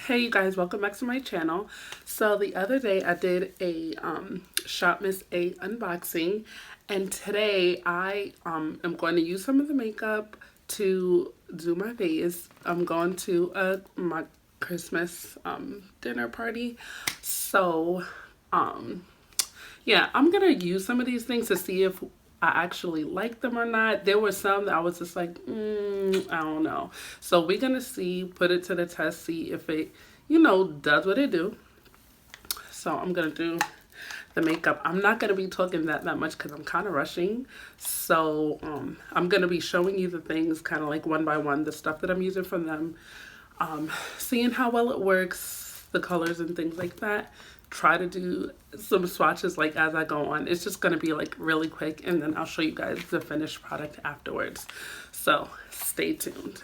Hey you guys, welcome back to my channel. So the other day I did a Shop Miss A unboxing, and today I am going to use some of the makeup to do my face. I'm going to my Christmas dinner party. So yeah, I'm gonna use some of these things to see if I actually like them or not. There were some that I was just like, I don't know. So we're gonna see, put it to the test, see if it, does what it do. So I'm gonna do the makeup. I'm not gonna be talking that much because I'm kind of rushing. So I'm gonna be showing you the things kind of like one by one, the stuff that I'm using from them, seeing how well it works, the colors and things like that. Try to do some swatches like as I go on. It's just going to be like really quick, and then I'll show you guys the finished product afterwards. So stay tuned.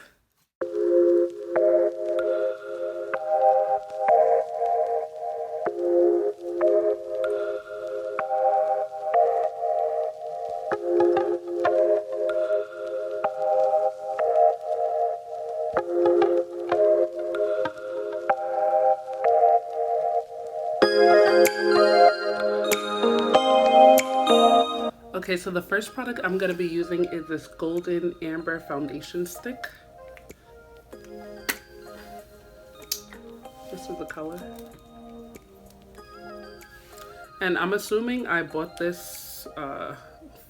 Okay, so the first product I'm going to be using is this Golden Amber Foundation Stick. This is the color. And I'm assuming I bought this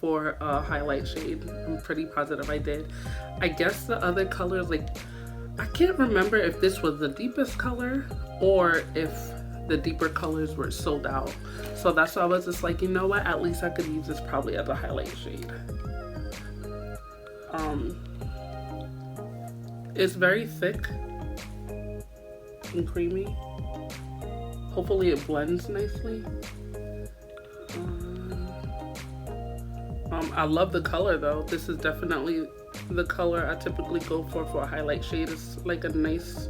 for a highlight shade. I'm pretty positive I did. I guess the other colors, like, I can't remember if this was the deepest color or if the deeper colors were sold out. So that's why I was just like, you know what, at least I could use this probably as a highlight shade. It's very thick and creamy. Hopefully it blends nicely. I love the color though. This is definitely the color I typically go for a highlight shade. It's like a nice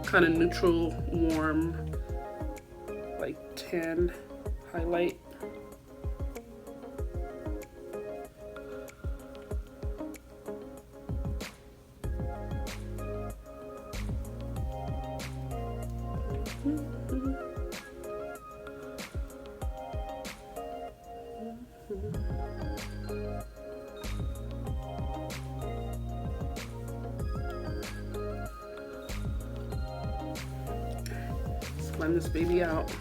kind of neutral, warm, like tan highlight. Blend this baby out.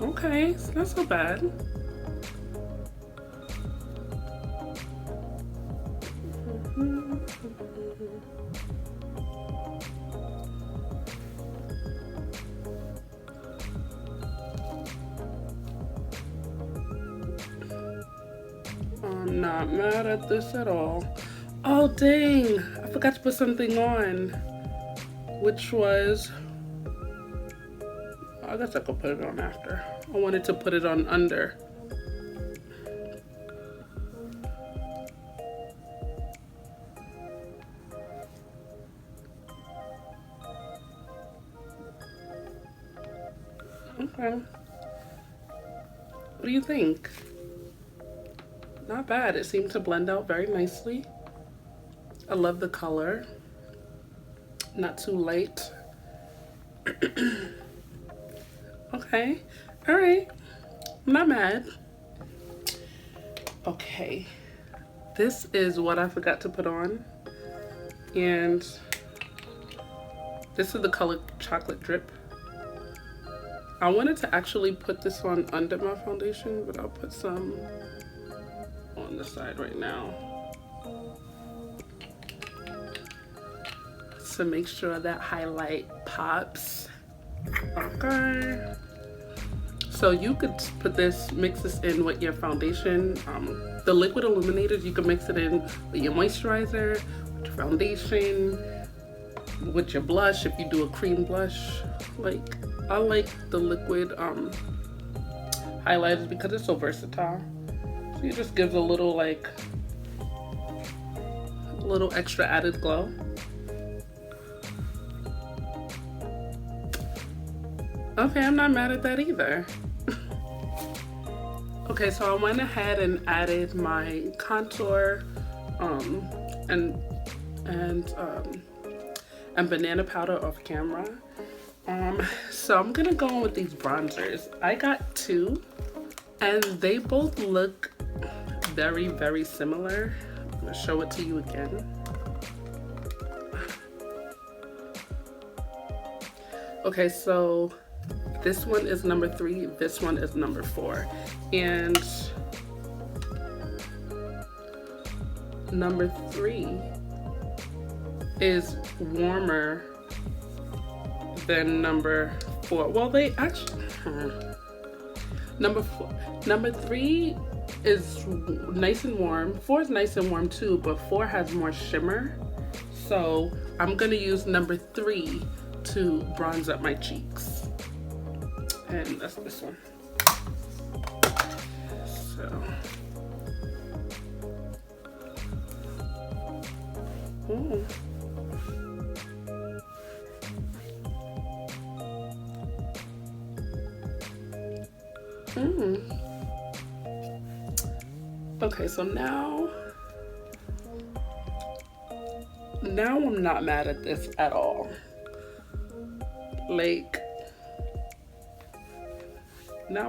Okay, it's not so bad. I'm not mad at this at all. Oh dang, I forgot to put something on, which was, I guess I could put it on after. I wanted to put it on under. Okay. What do you think? Not bad. It seemed to blend out very nicely. I love the color. Not too light. Okay. All right. I'm not mad. Okay. This is what I forgot to put on. And this is the color Chocolate Drip. I wanted to actually put this on under my foundation, but I'll put some on the side right now to make sure that highlight pops. Okay, so you could put this, mix this in with your foundation. The liquid illuminators, you can mix it in with your moisturizer, with your foundation, with your blush if you do a cream blush. Like, I like the liquid highlighters because it's so versatile. So it just gives a little, like, a little extra added glow. Okay, I'm not mad at that either. Okay, so I went ahead and added my contour, um, and and um, and banana powder off camera. So I'm gonna go in with these bronzers. I got two, and they both look very, very similar. I'm gonna show it to you again. Okay, so this one is number 3, this one is number 4. And number 3 is warmer than number 4. Well, they actually, number 3 is nice and warm. 4 is nice and warm too, but 4 has more shimmer. So I'm gonna use number 3 to bronze up my cheeks. And that's this one. So, ooh. Okay, so now I'm not mad at this at all. Like, now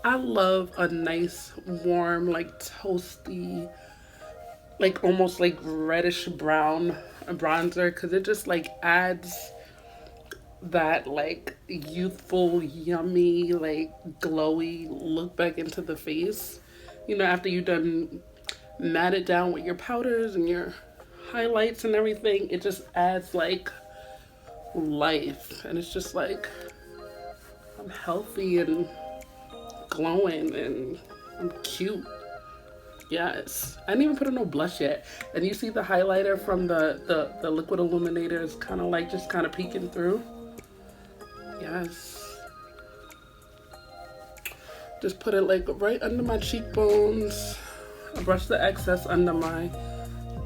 I love a nice warm, like toasty, like almost like reddish brown bronzer, because it just like adds that like youthful, yummy, like glowy look back into the face. You know, after you've done mat it down with your powders and your highlights and everything, it just adds like life, and it's just like I'm healthy and glowing and I'm cute. Yes, I didn't even put on no blush yet, and you see the highlighter from the liquid illuminator is kind of like just kind of peeking through. Yes, just put it like right under my cheekbones. I brush the excess under my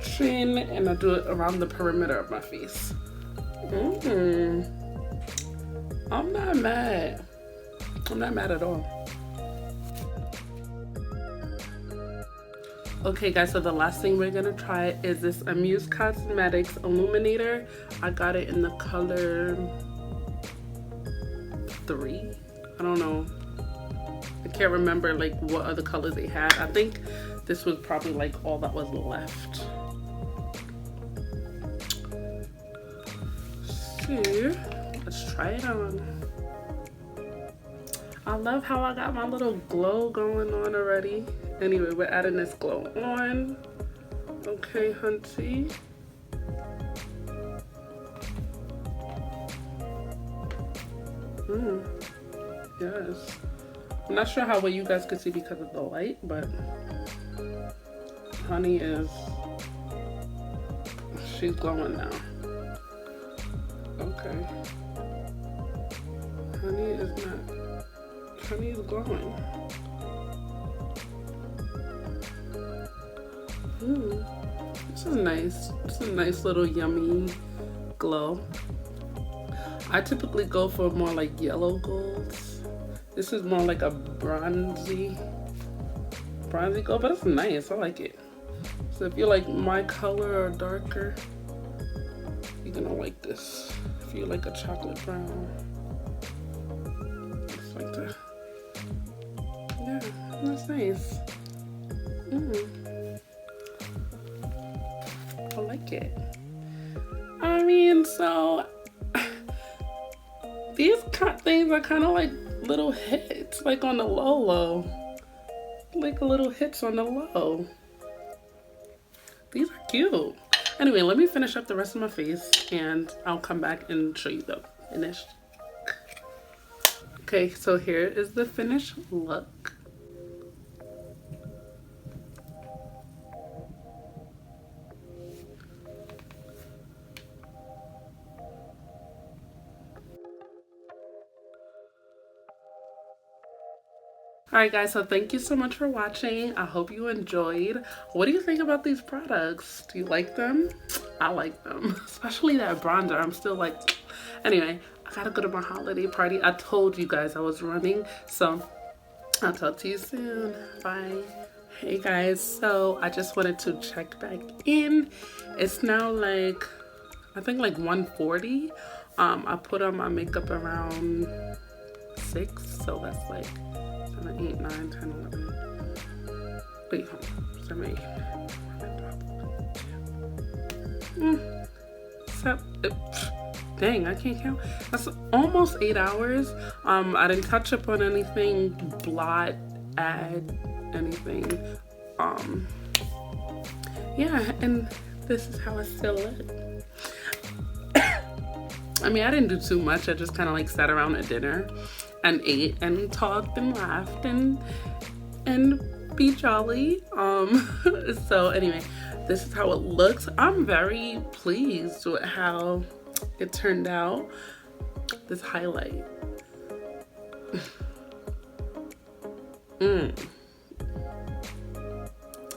chin, and I do it around the perimeter of my face. I'm not mad. I'm not mad at all. Okay guys, so the last thing we're gonna try is this Amuse Cosmetics Illuminator. I got it in the color 3. I don't know. I can't remember like what other colors they had. I think this was probably like all that was left. So let's try it on. I love how I got my little glow going on already. Anyway, we're adding this glow on. Okay, hunty. Yes. I'm not sure how well you guys could see because of the light, but honey is, she's glowing now. Okay. Honey is glowing. This is nice. It's a nice little yummy glow. I typically go for more like yellow golds. This is more like a bronzy glow, but it's nice. I like it. So if you like my color or darker, you're gonna like this. If you like a chocolate brown, just like that. Yeah, that's nice. I like it. I mean, so these things are kind of like little hits, like on the low. Like little hits on the low. These are cute. Anyway, let me finish up the rest of my face and I'll come back and show you the finished. Okay, so here is the finished look. Alright guys, so thank you so much for watching. I hope you enjoyed. What do you think about these products? Do you like them? I like them, especially that bronzer. I'm still like, anyway, I gotta go to my holiday party. I told you guys I was running, so I'll talk to you soon. Bye. Hey guys, so I just wanted to check back in. It's now like, I think like 1:40. I put on my makeup around 6, so that's like 7, 8, 9, 10, 11. Wait, hold on. 7, 8. So, dang, I can't count. That's almost 8 hours. I didn't touch up on anything, blot, add anything. Yeah, and this is how I still look. I mean, I didn't do too much. I just kind of like sat around at dinner and ate and talked and laughed and be jolly. So anyway, this is how it looks. I'm very pleased with how it turned out. This highlight.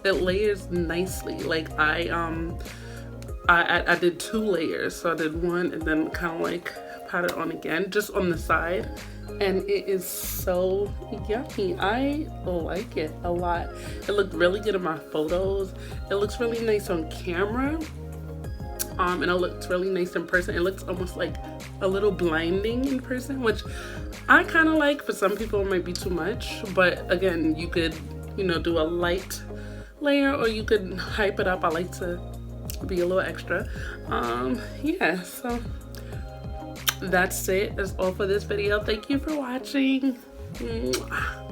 It layers nicely. Like I did 2 layers, so I did one and then kind of like pat it on again, just on the side, and it is so yummy. I like it a lot. It looked really good in my photos. It looks really nice on camera, and it looks really nice in person. It looks almost like a little blinding in person, which I kind of like. For some people it might be too much, but again, you could, you know, do a light layer or you could hype it up. I like to be a little extra. Yeah, so that's it. That's all for this video. Thank you for watching. Mwah.